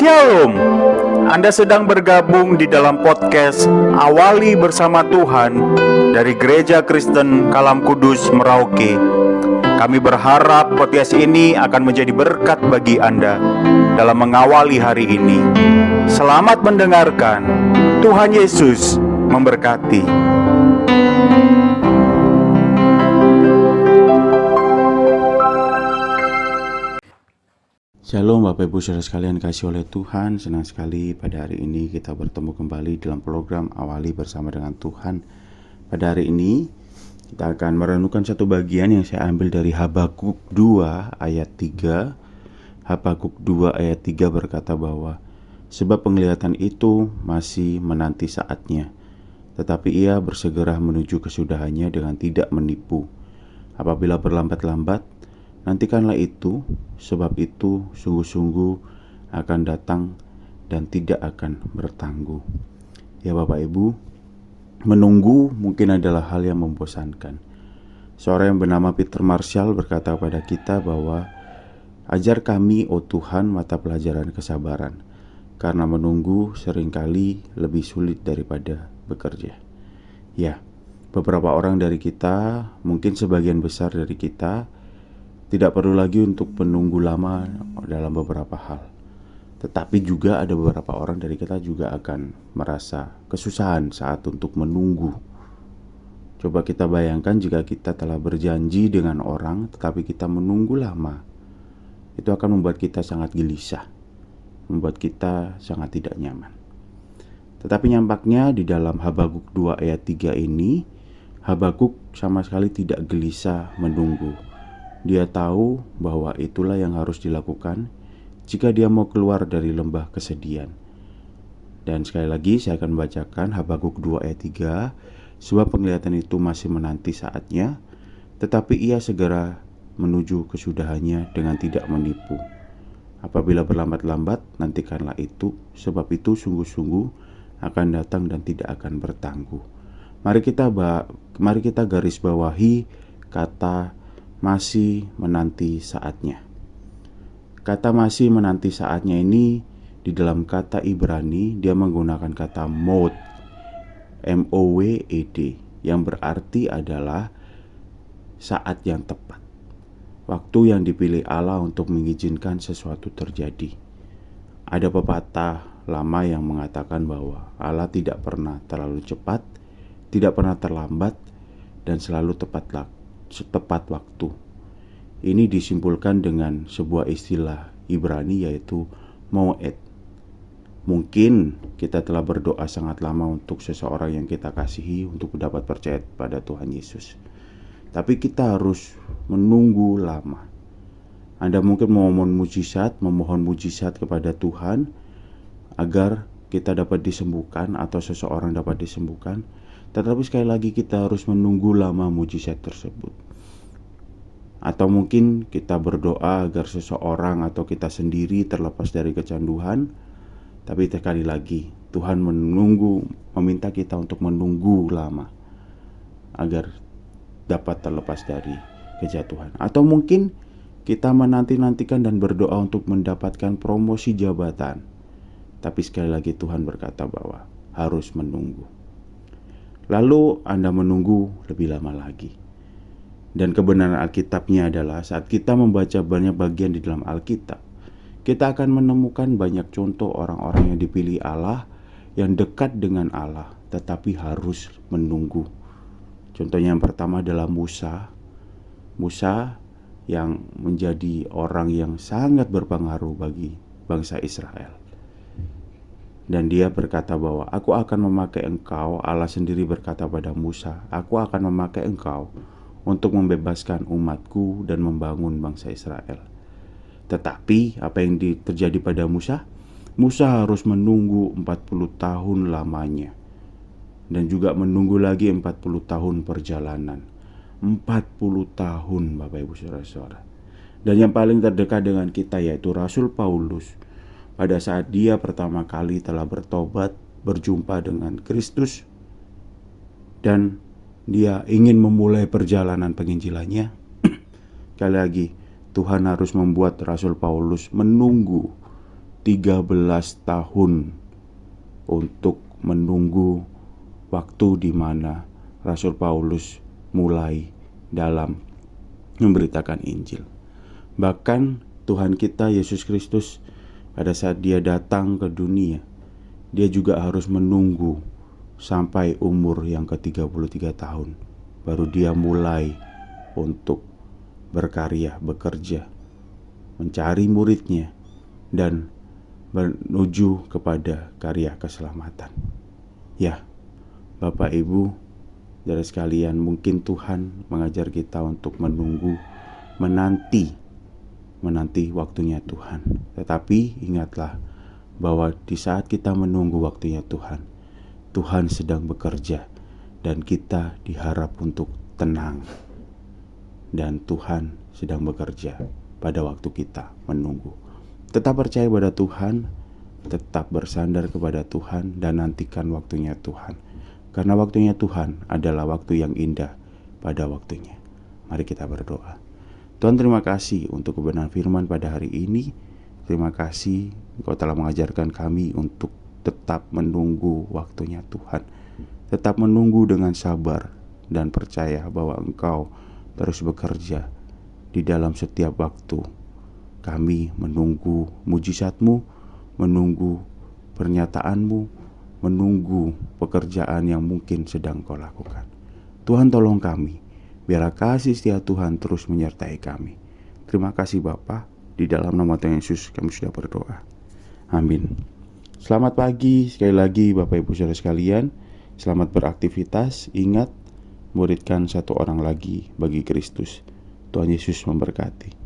Shalom. Anda sedang bergabung di dalam podcast Awali Bersama Tuhan dari Gereja Kristen Kalam Kudus, Merauke. Kami berharap podcast ini akan menjadi berkat bagi Anda dalam mengawali hari ini. Selamat mendengarkan. Tuhan Yesus memberkati. Shalom Bapak Ibu Saudara sekalian kasih oleh Tuhan. Senang sekali pada hari ini kita bertemu kembali dalam program Awali Bersama dengan Tuhan. Pada hari ini kita akan merenungkan satu bagian yang saya ambil dari Habakuk 2 ayat 3. Habakuk 2 ayat 3 berkata bahwa sebab penglihatan itu masih menanti saatnya, tetapi ia bersegera menuju kesudahannya dengan tidak menipu. Apabila berlambat-lambat, nantikanlah itu, sebab itu sungguh-sungguh akan datang dan tidak akan bertangguh. Ya Bapak Ibu, menunggu mungkin adalah hal yang membosankan. Seorang yang bernama Peter Marshall berkata kepada kita bahwa ajar kami, oh Tuhan, mata pelajaran kesabaran, karena menunggu seringkali lebih sulit daripada bekerja. Ya, beberapa orang dari kita, mungkin sebagian besar dari kita, tidak perlu lagi untuk menunggu lama dalam beberapa hal. Tetapi juga ada beberapa orang dari kita juga akan merasa kesusahan saat untuk menunggu. Coba kita bayangkan jika kita telah berjanji dengan orang tetapi kita menunggu lama. Itu akan membuat kita sangat gelisah, membuat kita sangat tidak nyaman. Tetapi nampaknya di dalam Habakuk 2 ayat 3 ini, Habakuk sama sekali tidak gelisah menunggu. Dia tahu bahwa itulah yang harus dilakukan jika dia mau keluar dari lembah kesedihan. Dan sekali lagi saya akan membacakan Habakuk 2 ayat 3. Sebab penglihatan itu masih menanti saatnya, tetapi ia segera menuju kesudahannya dengan tidak menipu. Apabila berlambat-lambat, nantikanlah itu, sebab itu sungguh-sungguh akan datang dan tidak akan bertangguh. Mari kita garis bawahi kata masih menanti saatnya. Kata masih menanti saatnya ini di dalam kata Ibrani dia menggunakan kata mowed, M-O-W-E-D, yang berarti adalah saat yang tepat, waktu yang dipilih Allah untuk mengizinkan sesuatu terjadi. Ada pepatah lama yang mengatakan bahwa Allah tidak pernah terlalu cepat, tidak pernah terlambat, dan selalu tepat waktu. Ini disimpulkan dengan sebuah istilah Ibrani yaitu mowed. Mungkin kita telah berdoa sangat lama untuk seseorang yang kita kasihi untuk dapat percaya pada Tuhan Yesus, tapi kita harus menunggu lama. Anda mungkin memohon mujizat kepada Tuhan agar kita dapat disembuhkan atau seseorang dapat disembuhkan, tetapi sekali lagi kita harus menunggu lama mujizat tersebut. Atau mungkin kita berdoa agar seseorang atau kita sendiri terlepas dari kecanduan, tapi sekali lagi Tuhan meminta kita untuk menunggu lama agar dapat terlepas dari kejatuhan. Atau mungkin kita menanti-nantikan dan berdoa untuk mendapatkan promosi jabatan, tapi sekali lagi Tuhan berkata bahwa harus menunggu. Lalu Anda menunggu lebih lama lagi. Dan kebenaran Alkitabnya adalah saat kita membaca banyak bagian di dalam Alkitab, kita akan menemukan banyak contoh orang-orang yang dipilih Allah, yang dekat dengan Allah, tetapi harus menunggu. Contohnya yang pertama adalah Musa yang menjadi orang yang sangat berpengaruh bagi bangsa Israel. Dan dia berkata bahwa aku akan memakai engkau. Allah sendiri berkata pada Musa, aku akan memakai engkau untuk membebaskan umatku dan membangun bangsa Israel. Tetapi apa yang terjadi pada Musa? Musa harus menunggu 40 tahun lamanya, dan juga menunggu lagi 40 tahun perjalanan. 40 tahun Bapak Ibu Saudara-saudara. Dan yang paling terdekat dengan kita yaitu Rasul Paulus. Pada saat dia pertama kali telah bertobat, berjumpa dengan Kristus, dan dia ingin memulai perjalanan penginjilannya, sekali lagi Tuhan harus membuat Rasul Paulus menunggu 13 tahun untuk menunggu waktu di mana Rasul Paulus mulai dalam memberitakan Injil. Bahkan Tuhan kita Yesus Kristus pada saat dia datang ke dunia, dia juga harus menunggu sampai umur yang ke-33 tahun. Baru dia mulai untuk berkarya, bekerja, mencari muridnya, dan menuju kepada karya keselamatan. Ya, Bapak Ibu, saudara sekalian, mungkin Tuhan mengajar kita untuk menunggu, menanti waktunya Tuhan. Tetapi ingatlah bahwa di saat kita menunggu waktunya Tuhan, Tuhan sedang bekerja dan kita diharap untuk tenang. Dan Tuhan sedang bekerja pada waktu kita menunggu. Tetap percaya pada Tuhan, tetap bersandar kepada Tuhan, dan nantikan waktunya Tuhan. Karena waktunya Tuhan adalah waktu yang indah pada waktunya. Mari kita berdoa. Tuhan, terima kasih untuk kebenaran firman pada hari ini. Terima kasih Engkau telah mengajarkan kami untuk tetap menunggu waktunya Tuhan. Tetap menunggu dengan sabar dan percaya bahwa Engkau terus bekerja di dalam setiap waktu. Kami menunggu mujizat-Mu, menunggu pernyataan-Mu, menunggu pekerjaan yang mungkin sedang Kau lakukan. Tuhan, tolong kami, biarlah kasih setia Tuhan terus menyertai kami. Terima kasih Bapa, di dalam nama Tuhan Yesus kami sudah berdoa. Amin. Selamat pagi sekali lagi Bapak Ibu Saudara sekalian. Selamat beraktivitas. Ingat, muridkan satu orang lagi bagi Kristus. Tuhan Yesus memberkati.